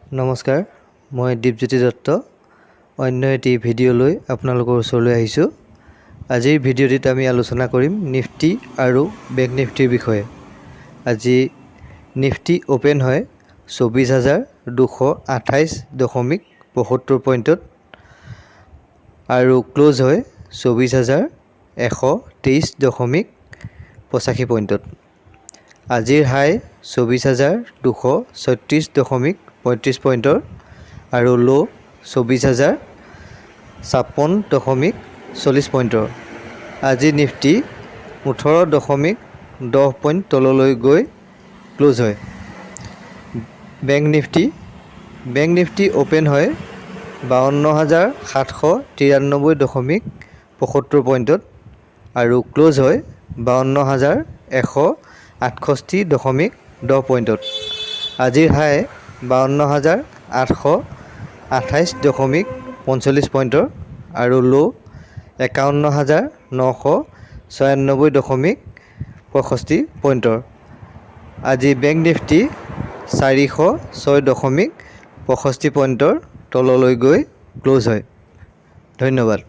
নমস্কাৰ, মই দীপজ্যোতি দত্ত অন্য এটি ভিডিঅ' লৈ আপোনালোকৰ ওচৰলৈ আহিছোঁ। আজিৰ ভিডিঅ'টিত আমি আলোচনা কৰিম নিফটি আৰু বেংক নিফটিৰ বিষয়ে। আজি নিফটি অ'পেন হয় 24,228.75 পইণ্টত আৰু ক্লোজ হয় 24,123.85 পইণ্টত। আজিৰ হাই 24,236.35 পইণ্টৰ আৰু ল' 24,056.40 পইণ্টৰ। আজি নিফটি 18.10 পইণ্ট তললৈ গৈ ক্লোজ হয়। বেংক নিফটি অ'পেন হয় 52,793.75 পইণ্টত আৰু ক্লোজ হয় 52,168.10 পইণ্টত। আজিৰ হাই 52,828.45 পইণ্টৰ আৰু ল' 51,996.65 পইণ্টৰ। আজি বেংক নিফটি 406.65 পইণ্টৰ তললৈ গৈ ক্লোজ হয়। ধন্যবাদ।